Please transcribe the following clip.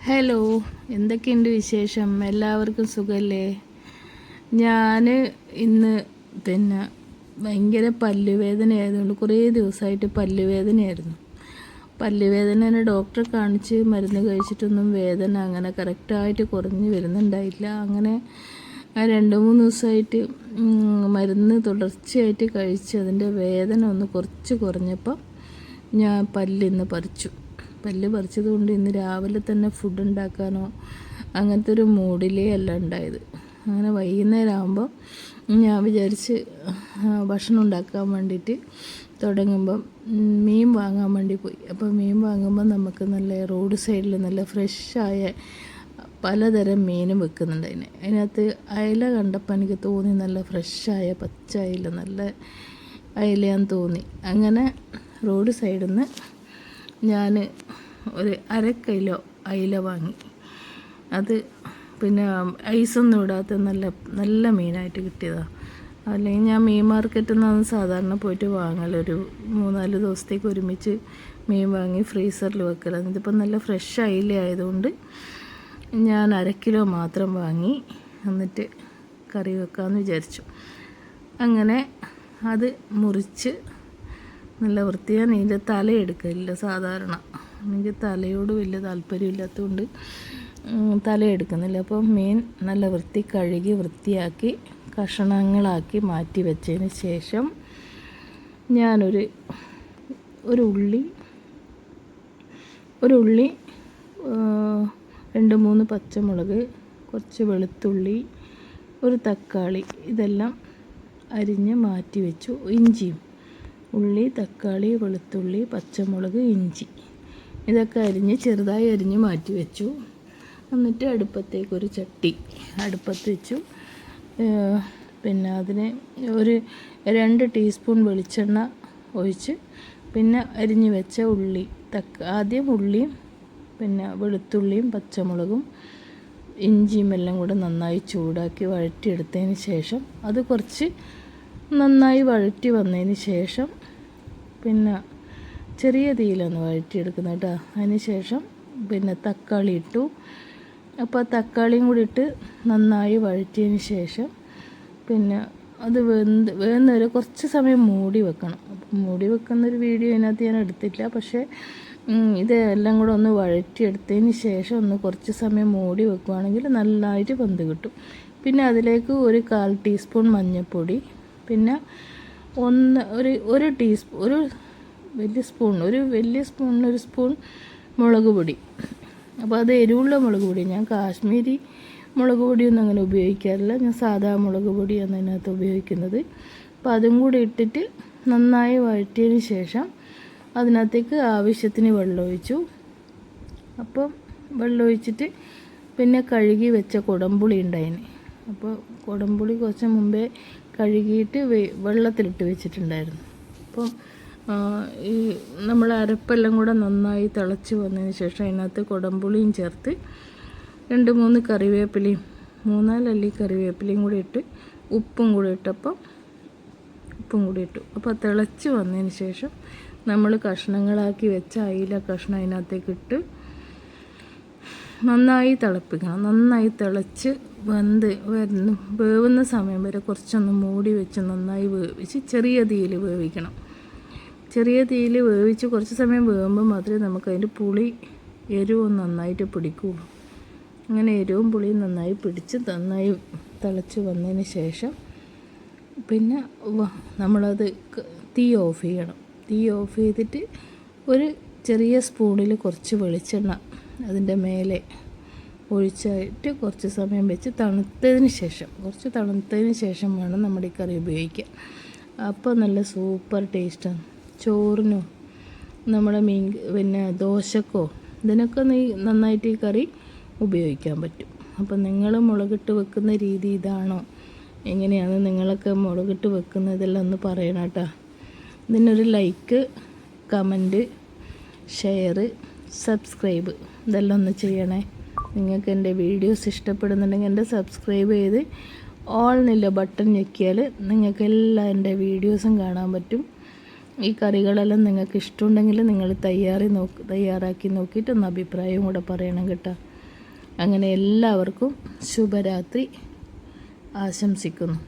Hello, എന്തൊക്കെയുണ്ട് വിശേഷം? എല്ലാവർക്കും സുഖമല്ലേ? ഞാൻ ഇന്ന് പിന്നെ ഭയങ്കര പല്ലുവേദനയായതുകൊണ്ട് കുറേ ദിവസമായിട്ട് പല്ലുവേദനയായിരുന്നു. പല്ലുവേദന ഡോക്ടറെ കാണിച്ച് മരുന്ന് കഴിച്ചിട്ടൊന്നും വേദന അങ്ങനെ കറക്റ്റായിട്ട് കുറഞ്ഞ് വരുന്നുണ്ടായില്ല. അങ്ങനെ 2-3 ദിവസമായിട്ട് മരുന്ന് തുടർച്ചയായിട്ട് കഴിച്ച് അതിൻ്റെ വേദന ഒന്ന് കുറച്ച് കുറഞ്ഞപ്പോൾ ഞാൻ പല്ലിന്ന് പറിച്ചു. പല്ല് പറിച്ചത് കൊണ്ട് ഇന്ന് രാവിലെ തന്നെ ഫുഡ് ഉണ്ടാക്കാനോ അങ്ങനത്തെ ഒരു മൂഡിലേ അല്ല ഉണ്ടായത്. അങ്ങനെ വൈകുന്നേരം ആകുമ്പോൾ ഞാൻ വിചാരിച്ച് ഭക്ഷണം ഉണ്ടാക്കാൻ വേണ്ടിയിട്ട് തുടങ്ങുമ്പം മീൻ വാങ്ങാൻ വേണ്ടി പോയി. അപ്പോൾ മീൻ വാങ്ങുമ്പോൾ നമുക്ക് നല്ല റോഡ് സൈഡിൽ നല്ല ഫ്രഷായ പലതരം മീനും വെക്കുന്നുണ്ട്. അതിനകത്ത് അയല കണ്ടപ്പോൾ എനിക്ക് തോന്നി നല്ല ഫ്രഷായ പച്ച അയല, നല്ല അയലയാന്ന് തോന്നി. അങ്ങനെ റോഡ് സൈഡിൽ നിന്ന് ഞാൻ ഒരു 1/2 കിലോ അയില വാങ്ങി. അത് പിന്നെ ഐസൊന്നും ഇടാത്ത നല്ല മീനായിട്ട് കിട്ടിയതാണ്. അല്ലെങ്കിൽ ഞാൻ മീൻ മാർക്കറ്റിൽ നിന്നാണ് സാധാരണ പോയിട്ട് വാങ്ങലൊരു 3-4 ദിവസത്തേക്ക് ഒരുമിച്ച് മീൻ വാങ്ങി ഫ്രീസറിൽ വെക്കലാണ്. ഇതിപ്പോൾ നല്ല ഫ്രഷ് അയില ആയതുകൊണ്ട് ഞാൻ 1/2 കിലോ മാത്രം വാങ്ങി, എന്നിട്ട് കറി വെക്കാമെന്ന് വിചാരിച്ചു. അങ്ങനെ അത് മുറിച്ച് നല്ല വൃത്തിയാൻ ഇതിൻ്റെ തലയെടുക്കില്ല. സാധാരണ എനിക്ക് തലയോട് വലിയ താല്പര്യമില്ലാത്തതുകൊണ്ട് തലയെടുക്കുന്നില്ല. അപ്പോൾ മീൻ നല്ല കഴുകി വൃത്തിയാക്കി കഷണങ്ങളാക്കി മാറ്റി വെച്ചതിന് ശേഷം ഞാനൊരു ഉള്ളി 2-3 പച്ചമുളക്, കുറച്ച് വെളുത്തുള്ളി, ഒരു തക്കാളി, ഇതെല്ലാം അരിഞ്ഞ് മാറ്റി വെച്ചു. ഇഞ്ചിയും, ഉള്ളി, തക്കാളി, വെളുത്തുള്ളി, പച്ചമുളക്, ഇഞ്ചി, ഇതൊക്കെ ചെറുതായി അരിഞ്ഞ് മാറ്റി വെച്ചു. എന്നിട്ട് അടുപ്പത്തേക്കൊരു ചട്ടി അടുപ്പത്ത് വെച്ചു. പിന്നെ അതിന് ഒരു 2 ടീസ്പൂൺ വെളിച്ചെണ്ണ ഒഴിച്ച്, പിന്നെ അരിഞ്ഞ് വെച്ച ഉള്ളി, ആദ്യം ഉള്ളിയും പിന്നെ വെളുത്തുള്ളിയും പച്ചമുളകും ഇഞ്ചിയും എല്ലാം കൂടെ നന്നായി ചൂടാക്കി വഴറ്റിയെടുത്തതിന് ശേഷം അത് കുറച്ച് നന്നായി വഴറ്റി വന്നതിന് ശേഷം പിന്നെ ചെറിയ തീയിലൊന്ന് വഴറ്റിയെടുക്കുന്നത് കേട്ടോ. അതിന് ശേഷം പിന്നെ തക്കാളി ഇട്ടു. അപ്പോൾ തക്കാളിയും കൂടി ഇട്ട് നന്നായി വഴറ്റിയതിന് ശേഷം പിന്നെ അത് വേകുന്നവരെ കുറച്ച് സമയം മൂടി വെക്കണം. മൂടി വെക്കുന്നൊരു വീഡിയോ ഇതിനകത്ത് ഞാൻ എടുത്തില്ല, പക്ഷേ ഇതെല്ലാം കൂടെ ഒന്ന് വഴറ്റിയെടുത്തതിന് ശേഷം ഒന്ന് കുറച്ച് സമയം മൂടി വെക്കുകയാണെങ്കിൽ നല്ലതായിട്ട് വെന്ത് കിട്ടും. പിന്നെ അതിലേക്ക് ഒരു 1/4 ടീസ്പൂൺ മഞ്ഞൾപ്പൊടി, പിന്നെ ഒരു ടീസ്പൂൺ ഒരു വലിയ സ്പൂണിന് 1 സ്പൂൺ മുളക് പൊടി. അപ്പോൾ അത് എരിവുള്ള മുളക് പൊടി, ഞാൻ കാശ്മീരി മുളക് പൊടിയൊന്നും അങ്ങനെ ഉപയോഗിക്കാറില്ല. ഞാൻ സാധാ മുളക് പൊടിയാണ് അതിനകത്ത് ഉപയോഗിക്കുന്നത്. അപ്പോൾ അതും കൂടി ഇട്ടിട്ട് നന്നായി വഴറ്റിയതിന് ശേഷം അതിനകത്തേക്ക് ആവശ്യത്തിന് വെള്ളം ഒഴിച്ചു. അപ്പം വെള്ളം ഒഴിച്ചിട്ട് പിന്നെ കഴുകി വെച്ച കുടംപുളി ഉണ്ടായിന്. അപ്പോൾ കുടംപുളി കുറച്ച് മുമ്പേ കഴുകിയിട്ട് വെള്ളത്തിലിട്ട് വെച്ചിട്ടുണ്ടായിരുന്നു. അപ്പം ഈ നമ്മൾ അരപ്പെല്ലാം കൂടെ നന്നായി തിളച്ച് വന്നതിന് ശേഷം അതിനകത്ത് കുടംപുളിയും ചേർത്ത് 2-3 കറിവേപ്പിലയും 3-4 അല്ലി കറിവേപ്പിലയും കൂടി ഇട്ട് ഉപ്പും കൂടി ഇട്ടു. അപ്പോൾ തിളച്ച് വന്നതിന് ശേഷം നമ്മൾ കഷ്ണങ്ങളാക്കി വെച്ച അയില കഷ്ണം അതിനകത്തേക്ക് ഇട്ട് നന്നായി തിളപ്പിക്കണം. നന്നായി തിളച്ച് വേവുന്ന സമയം വരെ കുറച്ചൊന്ന് മൂടി വെച്ച് നന്നായി വേവിച്ച് ചെറിയ തീയിൽ വേവിക്കണം. ചെറിയ തീയിൽ വേവിച്ച് കുറച്ച് സമയം വേകുമ്പോൾ മാത്രമേ നമുക്ക് അതിൻ്റെ പുളി എരിവും നന്നായിട്ട് പിടിക്കുകയുള്ളൂ. അങ്ങനെ എരിവും പുളിയും നന്നായി പിടിച്ച് നന്നായി തിളച്ച് വന്നതിന് ശേഷം പിന്നെ നമ്മളത് തീ ഓഫ് ചെയ്യണം. തീ ഓഫ് ചെയ്തിട്ട് ഒരു ചെറിയ സ്പൂണിൽ കുറച്ച് വെളിച്ചെണ്ണ അതിൻ്റെ മേലെ ഒഴിച്ചായിട്ട് കുറച്ച് സമയം വെച്ച് തണുത്തതിന് ശേഷം വേണം നമ്മുടെ ഈ കറി ഉപയോഗിക്കാൻ. അപ്പോൾ നല്ല സൂപ്പർ ടേസ്റ്റാണ്. ചോറിനോ നമ്മുടെ പിന്നെ ദോശക്കോ ഇതിനൊക്കെ നന്നായിട്ട് ഈ കറി ഉപയോഗിക്കാൻ പറ്റും. അപ്പോൾ നിങ്ങൾ മുളകിട്ട് വെക്കുന്ന രീതി ഇതാണോ, എങ്ങനെയാണ് നിങ്ങളൊക്കെ മുളകിട്ട് വെക്കുന്നതെല്ലാം ഒന്ന് പറയണം കേട്ടോ. ഇതിനൊരു ലൈക്ക്, കമൻറ്റ്, ഷെയർ, സബ്സ്ക്രൈബ് ഇതെല്ലാം ഒന്ന് ചെയ്യണേ. നിങ്ങൾക്ക് എൻ്റെ വീഡിയോസ് ഇഷ്ടപ്പെടുന്നുണ്ടെങ്കിൽ എൻ്റെ സബ്സ്ക്രൈബ് ചെയ്ത് ഓൾ എന്നുള്ള ബട്ടൺ ഞെക്കിയാൽ നിങ്ങൾക്ക് എല്ലാ എൻ്റെ വീഡിയോസും കാണാൻ പറ്റും. ഈ കറികളെല്ലാം നിങ്ങൾക്ക് ഇഷ്ടമുണ്ടെങ്കിൽ നിങ്ങൾ തയ്യാറാക്കി നോക്കിയിട്ട് ഒന്ന് അഭിപ്രായം കൂടെ പറയണം കേട്ടോ. അങ്ങനെ എല്ലാവർക്കും ശുഭരാത്രി ആശംസിക്കുന്നു.